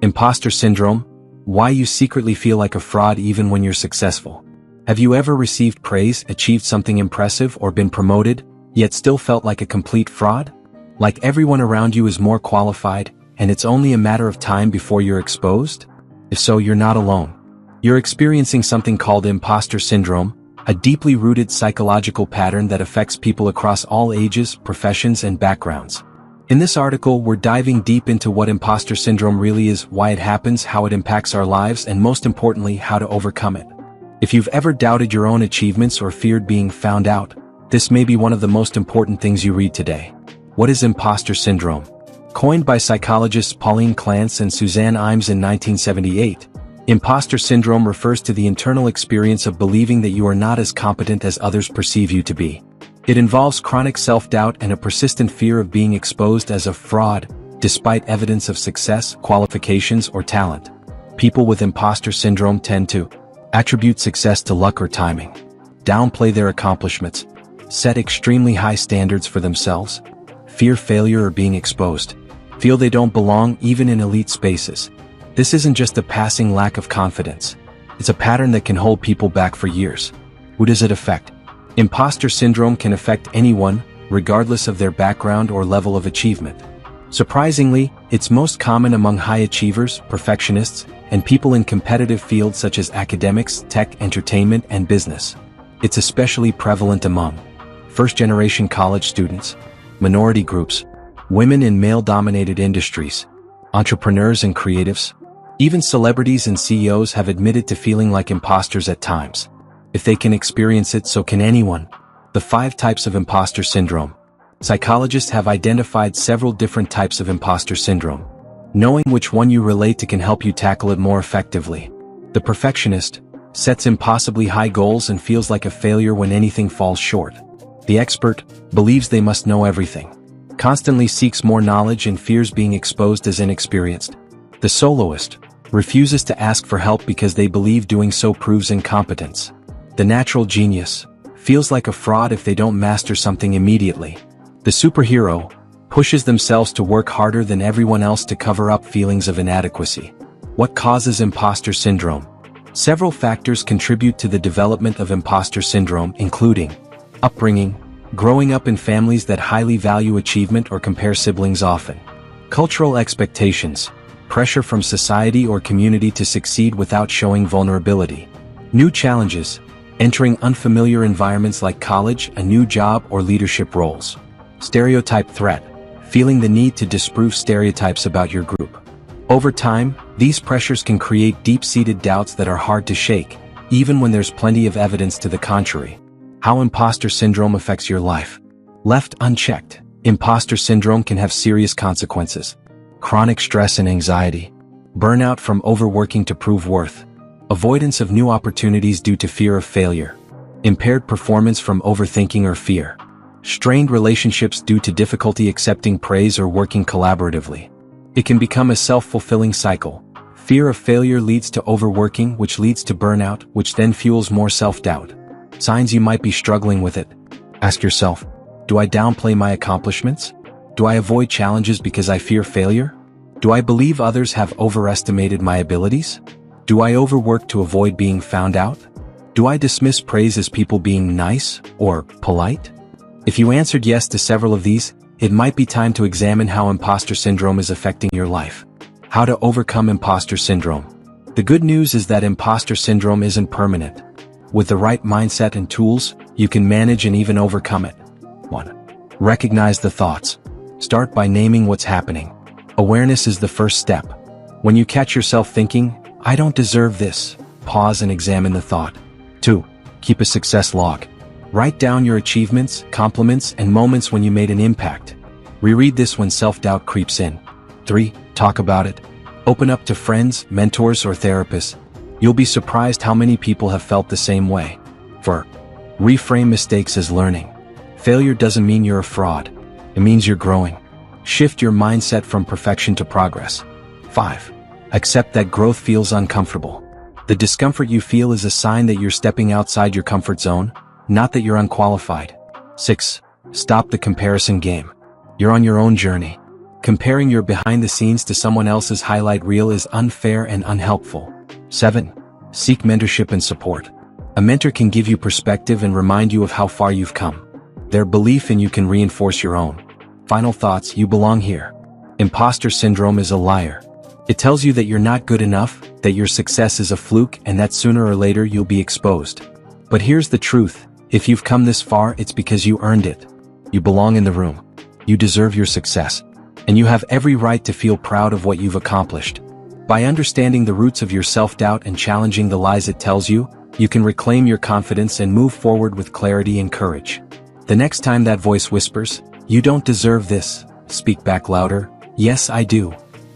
Impostor Syndrome, why you secretly feel like a fraud even when you're successful. Have you ever received praise, achieved something impressive, or been promoted, yet still felt like a complete fraud? Like everyone around you is more qualified, and it's only a matter of time before you're exposed? If so, you're not alone. You're experiencing something called impostor syndrome, a deeply rooted psychological pattern that affects people across all ages, professions, and backgrounds. In this article, we're diving deep into what impostor syndrome really is, why it happens, how it impacts our lives, and most importantly, how to overcome it. If you've ever doubted your own achievements or feared being found out, this may be one of the most important things you read today. What is impostor syndrome? Coined by psychologists Pauline Clance and Suzanne Imes in 1978, impostor syndrome refers to the internal experience of believing that you are not as competent as others perceive you to be. It involves chronic self-doubt and a persistent fear of being exposed as a fraud, despite evidence of success, qualifications, or talent. People with impostor syndrome tend to attribute success to luck or timing, downplay their accomplishments, set extremely high standards for themselves, fear failure or being exposed, feel they don't belong even in elite spaces. This isn't just a passing lack of confidence. It's a pattern that can hold people back for years. Who does it affect? Impostor syndrome can affect anyone, regardless of their background or level of achievement. Surprisingly, it's most common among high achievers, perfectionists, and people in competitive fields such as academics, tech, entertainment, and business. It's especially prevalent among first-generation college students, minority groups, women in male-dominated industries, entrepreneurs and creatives. Even celebrities and CEOs have admitted to feeling like imposters at times. If they can experience it, so can anyone. The 5 types of impostor syndrome. Psychologists have identified several different types of impostor syndrome. Knowing which one you relate to can help you tackle it more effectively. The perfectionist sets impossibly high goals and feels like a failure when anything falls short. The expert believes they must know everything, constantly seeks more knowledge and fears being exposed as inexperienced. The soloist refuses to ask for help because they believe doing so proves incompetence. The natural genius feels like a fraud if they don't master something immediately. The superhero pushes themselves to work harder than everyone else to cover up feelings of inadequacy. What causes impostor syndrome? Several factors contribute to the development of impostor syndrome, including upbringing, growing up in families that highly value achievement or compare siblings often. Cultural expectations, pressure from society or community to succeed without showing vulnerability. New challenges, entering unfamiliar environments like college, a new job, or leadership roles. Stereotype threat, feeling the need to disprove stereotypes about your group. Over time, these pressures can create deep-seated doubts that are hard to shake, even when there's plenty of evidence to the contrary. How impostor syndrome affects your life. Left unchecked, impostor syndrome can have serious consequences. Chronic stress and anxiety. Burnout from overworking to prove worth. Avoidance of new opportunities due to fear of failure. Impaired performance from overthinking or fear. Strained relationships due to difficulty accepting praise or working collaboratively. It can become a self-fulfilling cycle. Fear of failure leads to overworking, which leads to burnout, which then fuels more self-doubt. Signs you might be struggling with it. Ask yourself, do I downplay my accomplishments? Do I avoid challenges because I fear failure? Do I believe others have overestimated my abilities? Do I overwork to avoid being found out? Do I dismiss praise as people being nice or polite? If you answered yes to several of these, it might be time to examine how impostor syndrome is affecting your life. How to overcome impostor syndrome. The good news is that impostor syndrome isn't permanent. With the right mindset and tools, you can manage and even overcome it. 1. Recognize the thoughts. Start by naming what's happening. Awareness is the first step. When you catch yourself thinking, I don't deserve this, pause and examine the thought. 2. Keep a success log. Write down your achievements, compliments, and moments when you made an impact. Reread this when self-doubt creeps in. 3. Talk about it. Open up to friends, mentors, or therapists. You'll be surprised how many people have felt the same way. 4. Reframe mistakes as learning. Failure doesn't mean you're a fraud. It means you're growing. Shift your mindset from perfection to progress. 5. Accept that growth feels uncomfortable. The discomfort you feel is a sign that you're stepping outside your comfort zone, not that you're unqualified. 6. Stop the comparison game. You're on your own journey. Comparing your behind the scenes to someone else's highlight reel is unfair and unhelpful. 7. Seek mentorship and support. A mentor can give you perspective and remind you of how far you've come. Their belief in you can reinforce your own. Final thoughts: you belong here. Impostor syndrome is a liar. It tells you that you're not good enough, that your success is a fluke, and that sooner or later you'll be exposed. But here's the truth: if you've come this far, it's because you earned it. You belong in the room. You deserve your success. And you have every right to feel proud of what you've accomplished. By understanding the roots of your self-doubt and challenging the lies it tells you, you can reclaim your confidence and move forward with clarity and courage. The next time that voice whispers, "You don't deserve this," speak back louder, "Yes, I do."